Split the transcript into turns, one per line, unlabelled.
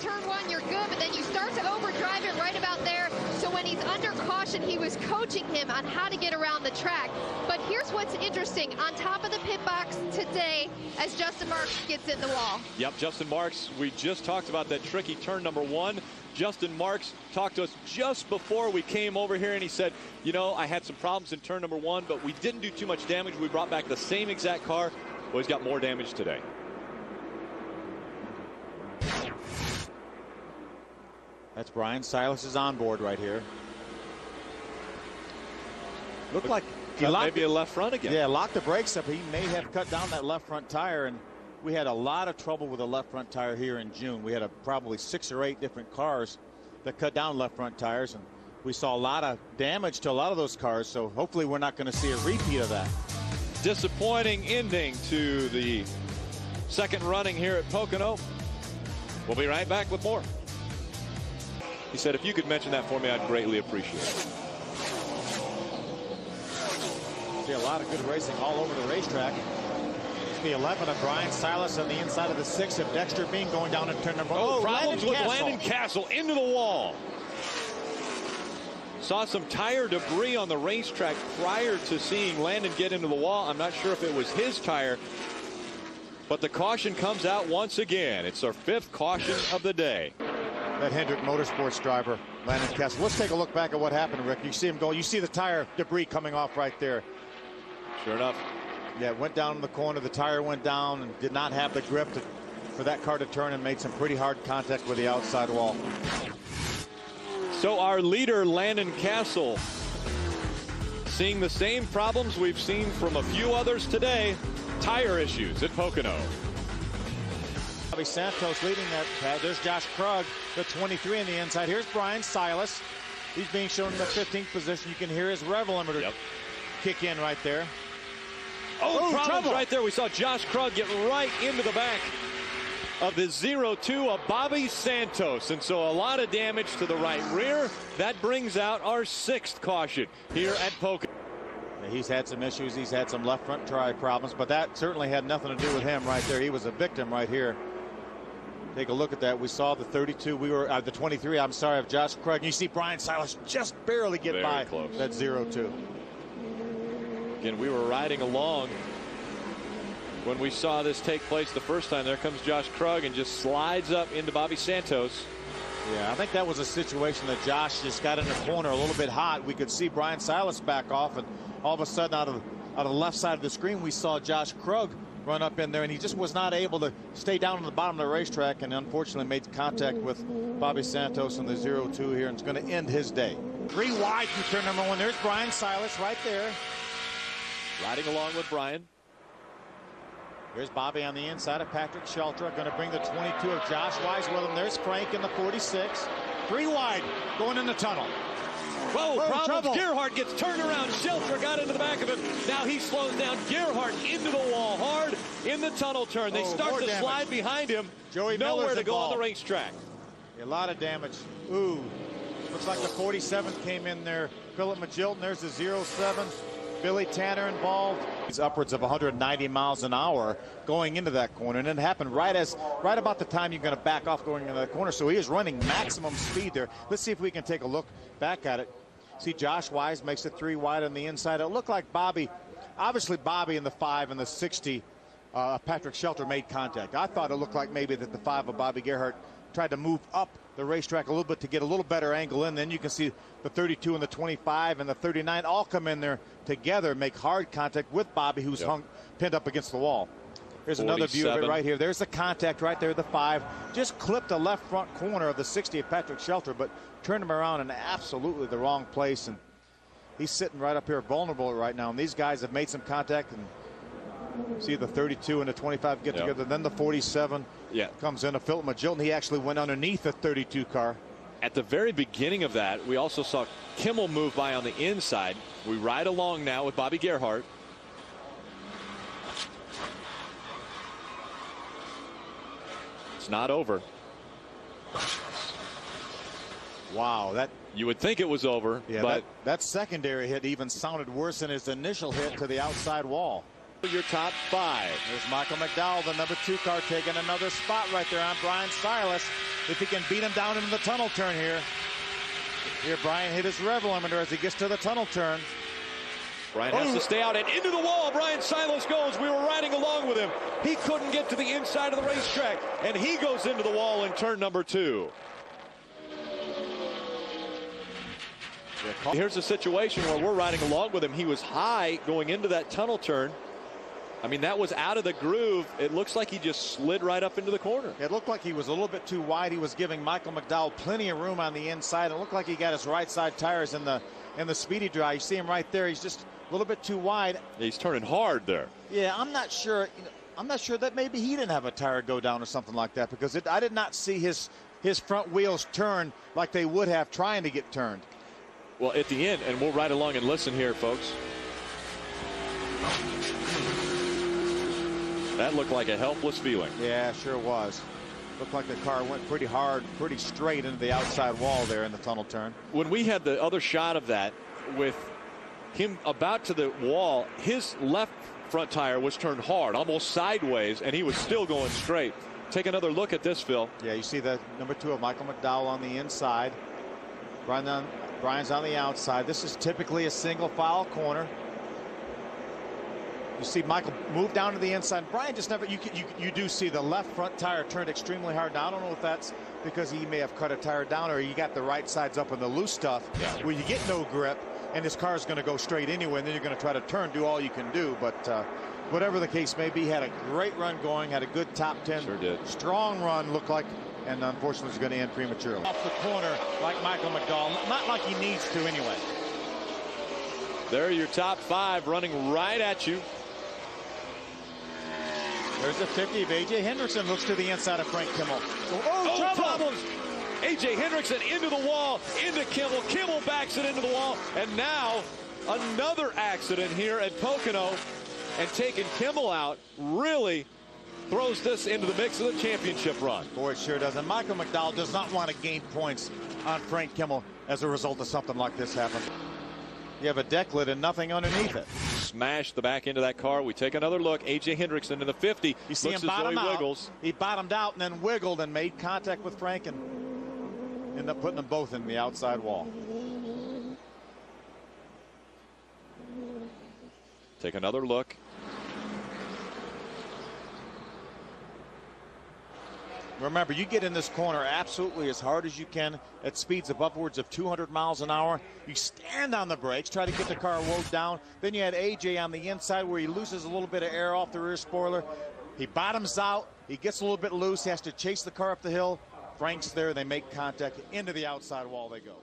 turn one, you're good, but then you start to overdrive it right about there. So when he's under caution, he was coaching him on how to get around the track. But here's what's interesting. On top of the pit box today, as Justin Marks gets in the wall.
Yep, Justin Marks, we just talked about that tricky turn number one. Justin Marks talked to us just before we came over here, and he said, you know, I had some problems in turn number one, but we didn't do too much damage. We brought back the same exact car. Well, he's got more damage today.
That's Brian Silas's onboard right here. Looked like he locked
maybe a left front again.
Yeah, locked the brakes up. He may have cut down that left front tire, and we had a lot of trouble with the left front tire here in June. We had probably 6 or 8 different cars that cut down left front tires, and we saw a lot of damage to a lot of those cars, so hopefully we're not going to see a repeat of that.
Disappointing ending to the second running here at Pocono. We'll be right back with more. He said, if you could mention that for me, I'd greatly appreciate it.
See a lot of good racing all over the racetrack. It's the 11 of Brian Silas on the inside of the 6 of Dexter Bean going down in turn number.
Oh, problems with Landon Castle into the wall. Saw some tire debris on the racetrack prior to seeing Landon get into the wall. I'm not sure if it was his tire, but the caution comes out once again. It's our 5th caution of the day.
That Hendrick Motorsports driver, Landon Castle. Let's take a look back at what happened, Rick. You see him go. You see the tire debris coming off right there.
Sure enough.
Yeah, it went down in the corner. The tire went down and did not have the grip for that car to turn, and made some pretty hard contact with the outside wall.
So our leader, Landon Castle, seeing the same problems we've seen from a few others today. Tire issues at Pocono.
Bobby Santos leading that pad. There's Josh Krug, the 23 on the inside. Here's Brian Silas. He's being shown in the 15th position. You can hear his rev limiter kick in right there.
Oh, problems right there. We saw Josh Krug get right into the back of the 0-2 of Bobby Santos. And so a lot of damage to the right rear. That brings out our 6th caution here at Pocono.
He's had some issues. He's had some left front tire problems, but that certainly had nothing to do with him right there. He was a victim right here. Take a look at that. We saw the 32. We were the 23. I'm sorry, of Josh Krug. And you see Brian Silas just barely get
very
by
close.
That 0-2.
Again, we were riding along when we saw this take place the first time. There comes Josh Krug and just slides up into Bobby Santos.
Yeah, I think that was a situation that Josh just got in the corner a little bit hot. We could see Brian Silas back off, and all of a sudden out of the left side of the screen, we saw Josh Krug run up in there, and he just was not able to stay down on the bottom of the racetrack, and unfortunately made contact with Bobby Santos in the 0-2 here, and it's going to end his day. 3 wide from turn number 1. There's Brian Silas right there.
Riding along with Brian.
Here's Bobby on the inside of Patrick Sheltra, going to bring the 22 of Josh Wise with him. There's Frank in the 46. 3 wide, going in the tunnel.
Whoa, problems. Gerhardt gets turned around. Sheltra got into the back of him. Now he slows down. Gerhardt into the wall hard in the tunnel turn. They start to slide behind him.
Joey
Nowhere
Miller's
to go
involved
on the racetrack.
A lot of damage. Ooh, looks like the 47th came in there. Philip Magilton. There's the 07. Billy Tanner involved. He's upwards of 190 miles an hour going into that corner, and it happened right about the time you're going to back off going into that corner. So he is running maximum speed there. Let's see if we can take a look back at it. See, Josh Wise makes it 3 wide on the inside. It looked like Bobby, obviously Bobby in the 5 and the 60, Patrick Sheltra made contact. I thought it looked like maybe that the 5 of Bobby Gerhardt tried to move up the racetrack a little bit to get a little better angle in. Then you can see the 32 and the 25 and the 39 all come in there together, make hard contact with Bobby, who's pinned up against the wall. Here's 47. Another view of it right here. There's the contact right there, the 5. Just clipped the left front corner of the 60 of Patrick Sheltra, but turned him around in absolutely the wrong place. And he's sitting right up here vulnerable right now. And these guys have made some contact. And see the 32 and the 25 get together. Then the 47 comes in. A Philip Magilton. He actually went underneath the 32 car.
At the very beginning of that, we also saw Kimmel move by on the inside. We ride along now with Bobby Gerhardt. It's not over.
Wow, that
you would think it was over, but
that secondary hit even sounded worse than his initial hit to the outside wall.
Your top 5.
There's Michael McDowell, the number 2 car, taking another spot right there on Brian Silas. If he can beat him down into the tunnel turn here. Here, Brian hit his rev limiter as he gets to the tunnel turn.
Brian has to stay out and into the wall. Brian Silas goes. We were riding along with him. He couldn't get to the inside of the racetrack, and he goes into the wall in turn number 2. Here's a situation where we're riding along with him. He was high going into that tunnel turn. I mean, that was out of the groove. It looks like he just slid right up into the corner.
It looked like he was a little bit too wide. He was giving Michael McDowell plenty of room on the inside. It looked like he got his right side tires in the speedy dry. You see him right there. He's just a little bit too wide.
He's turning hard there.
Yeah, I'm not sure. I'm not sure that maybe he didn't have a tire go down or something like that, because I did not see his front wheels turn like they would have trying to get turned.
Well, at the end, and we'll ride along and listen here, folks. That looked like a helpless feeling.
Yeah, sure was. Looked like the car went pretty hard, pretty straight into the outside wall there in the tunnel turn.
When we had the other shot of that with him about to the wall, his left front tire was turned hard, almost sideways, and he was still going straight. Take another look at this, Phil.
Yeah, you see the number 2 of Michael McDowell on the inside. Brian's on the outside. This is typically a single file corner. You see Michael move down to the inside. Brian just never, you do see the left front tire turned extremely hard. Now, I don't know if that's because he may have cut a tire down or he got the right sides up in the loose stuff where you get no grip and his car is going to go straight anyway, and then you're going to try to turn, do all you can do. But whatever the case may be, had a great run going, had a good top 10.
Sure did.
Strong run, looked like, and unfortunately is going to end prematurely. Off the corner like Michael McDowell, not like he needs to anyway.
There are your top 5 running right at you.
There's a 50 of A.J. Hendrickson, looks to the inside of Frank Kimmel.
Oh, problems. A.J. Hendrickson into the wall, into Kimmel. Kimmel backs it into the wall. And now another accident here at Pocono. And taking Kimmel out really throws this into the mix of the championship run.
Boy, it sure does. And Michael McDowell does not want to gain points on Frank Kimmel as a result of something like this happening. You have a deck lid and nothing underneath it.
Smashed the back end of that car. We take another look. A.J. Hendrickson in the 50.
You see him bottom out. Wiggles. He bottomed out and then wiggled and made contact with Frank and ended up putting them both in the outside wall.
Take another look.
Remember, you get in this corner absolutely as hard as you can at speeds of upwards of 200 miles an hour. You stand on the brakes, try to get the car rode down. Then you had A.J. on the inside where he loses a little bit of air off the rear spoiler. He bottoms out. He gets a little bit loose. He has to chase the car up the hill. Frank's there. They make contact. Into the outside wall they go.